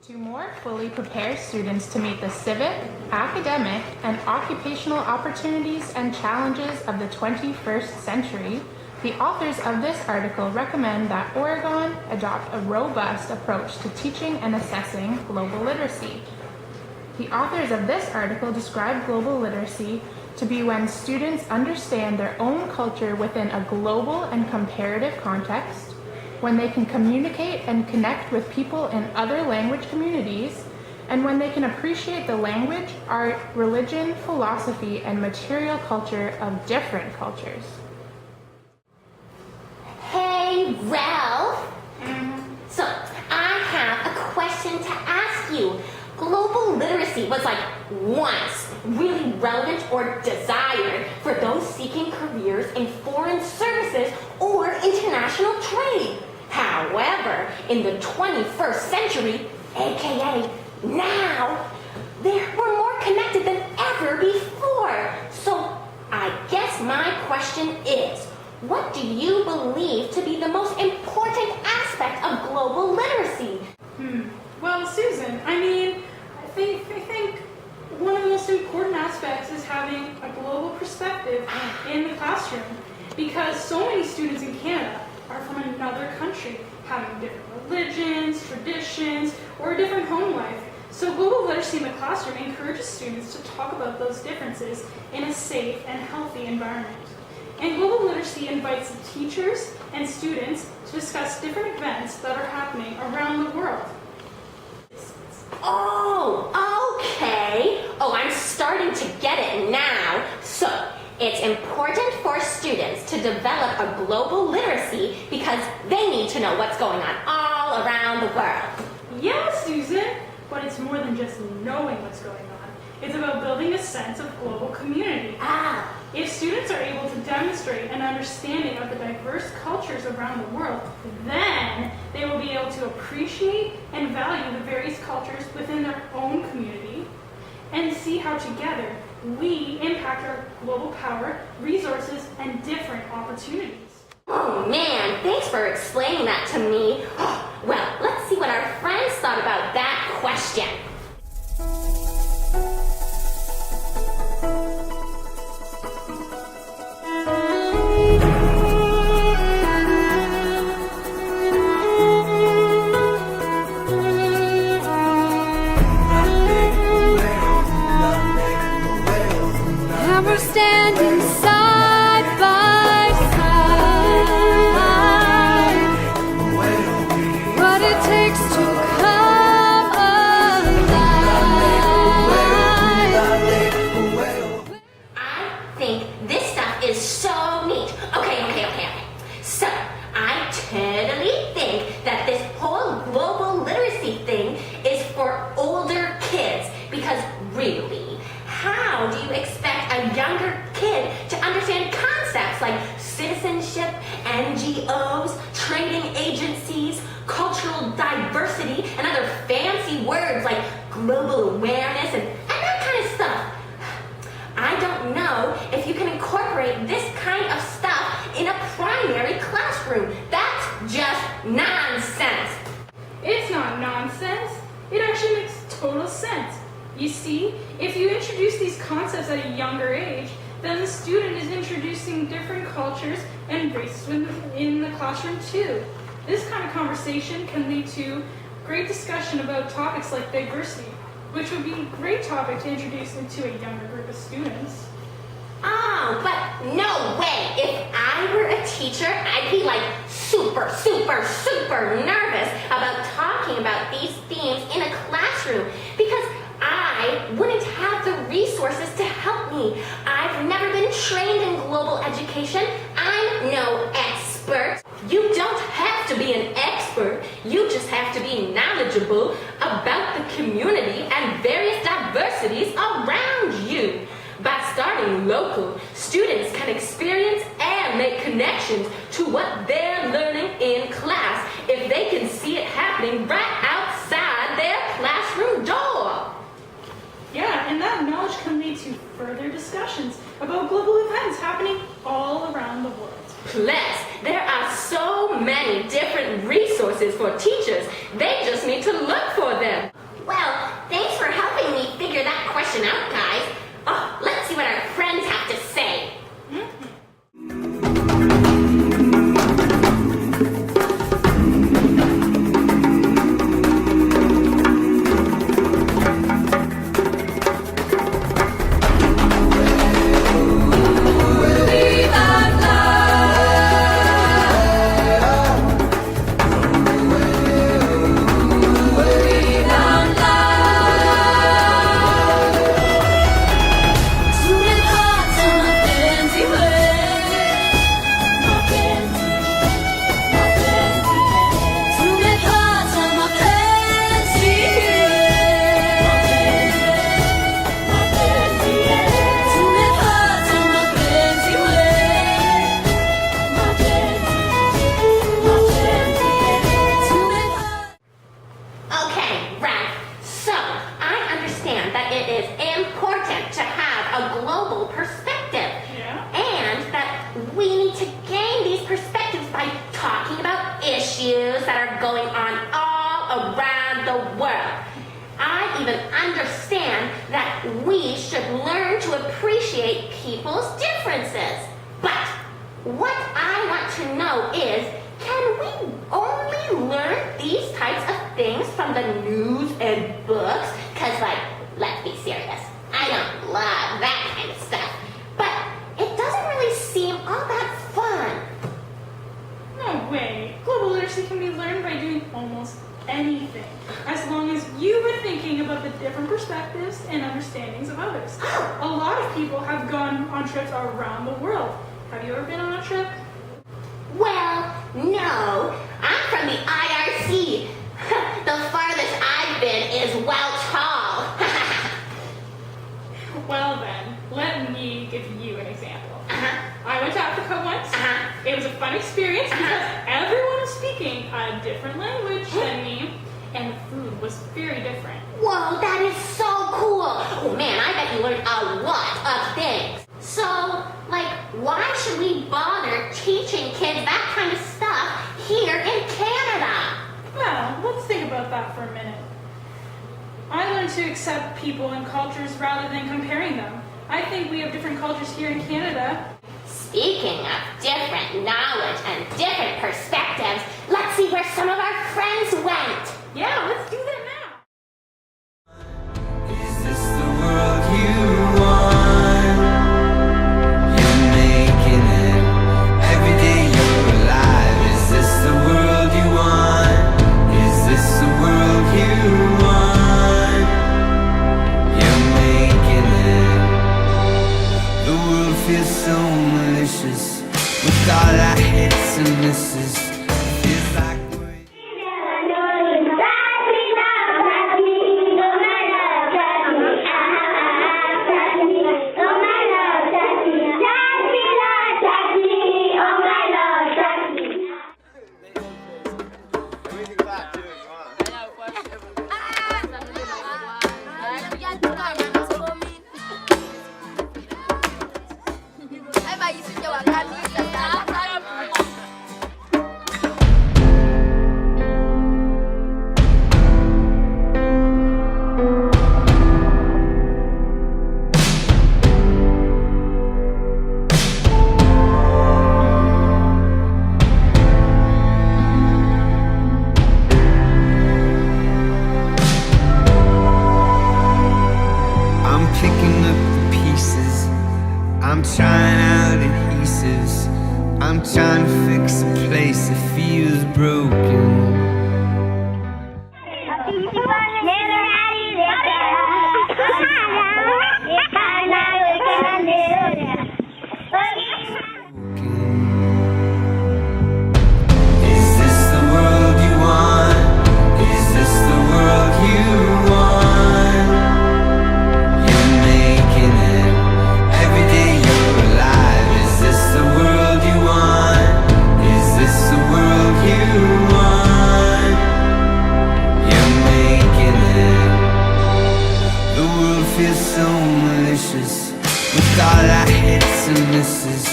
To more fully prepare students to meet the civic, academic, and occupational opportunities and challenges of the 21st century, the authors of this article recommend that Oregon adopt a robust approach to teaching and assessing global literacy. The authors of this article describe global literacy to be when students understand their own culture within a global and comparative context, when they can communicate and connect with people in other language communities, and when they can appreciate the language, art, religion, philosophy, and material culture of different cultures. Hey, Ralph. So, I have a question to ask you. Global literacy was once really relevant or desired for those seeking careers in foreign services or international trade. However, in the 21st century, aka now, we're more connected than ever before. So, I guess my question is, what do you believe to be the most important aspect of global literacy? Well, Susan, I think one of the most important aspects is having a global perspective in the classroom, because so many students in Canada are from another country, having different religions, traditions, or a different home life. So global literacy in the classroom encourages students to talk about those differences in a safe and healthy environment. And global literacy invites teachers and students to discuss different events that are happening around the world. Oh, okay. Oh, I'm starting to get it now. So, it's important for students to develop a global literacy because they need to know what's going on all around the world. Yeah, Susan, but it's more than just knowing what's going on. It's about building a sense of global community. If students are able to demonstrate an understanding of the diverse cultures around the world, then they will be able to appreciate and value the various cultures within their own community and see how together we impact our global power, resources, and different opportunities. Oh man, thanks for explaining that to me. Well, let's see what our friends thought about that question. And we're standing side by side. What it takes to come alive. I think this stuff is so neat. Okay. So, I totally think that this whole global literacy thing is for older kids because really, how do you expect a younger kid to understand concepts like citizenship, NGOs, trading agencies, cultural diversity, and other fancy words like global awareness and that kind of stuff? I don't know if you can incorporate this kind of stuff in a primary classroom. That's just nonsense. It's not nonsense. It actually makes total sense. You see, if you introduce these concepts at a younger age, then the student is introducing different cultures and races in the classroom too. This kind of conversation can lead to great discussion about topics like diversity, which would be a great topic to introduce into a younger group of students. Oh, but no way. If I were a teacher, I'd be super nervous about talking about these themes in a classroom because I wouldn't have the resources to help me. I've never been trained in global education. I'm no expert. You don't have to be an expert. You just have to be knowledgeable about the community and various diversities around you. By starting local, students can experience and make connections to what they're learning in class if they can see it happening right outside their classroom door. Yeah, and that knowledge can lead to further discussions about global events happening all around the world. Plus, there are so many different resources for teachers. They just need to look for them. is important to have a global perspective. Yeah. And that we need to gain these perspectives by talking about issues that are going on all around the world. I even understand that we should learn to appreciate people's differences. But what I want to know is, can we only learn these types of things from the news and books? Because, like, let's be serious, I don't love that kind of stuff. But it doesn't really seem all that fun. No way. Global literacy can be learned by doing almost anything, as long as you were thinking about the different perspectives and understandings of others. A lot of people have gone on trips around the world. Have you ever been on a trip? Well, no. I'm from the IRC. The farthest I've been is Welch Hall. Well then, let me give you an example. Uh-huh. I went to Africa once. Uh-huh. It was a fun experience because everyone was speaking a different language than me, and the food was very different. Whoa, that is so cool. Oh man, I bet you learned a lot of things. So, like, why should we bother teaching kids that kind of stuff here in Canada? Well, let's think about that for a minute. I learned to accept people and cultures rather than comparing them. I think we have different cultures here in Canada. Speaking of different knowledge and different perspectives, let's see where some of our friends went. Yeah, let's do that now. Is this the world you want? You're making it every day you're alive. Is this the world you want? Is this the world you want? You're making it. The world feels so malicious with all our hits and misses. Feels like we're I'm trying out adhesives. I'm trying to fix a place that feels broken. Is this the world you want? Is this the world you want? You're making it every day you're alive. Is this the world you want? Is this the world you want? You're making it. The world feels so malicious with all our hits and misses.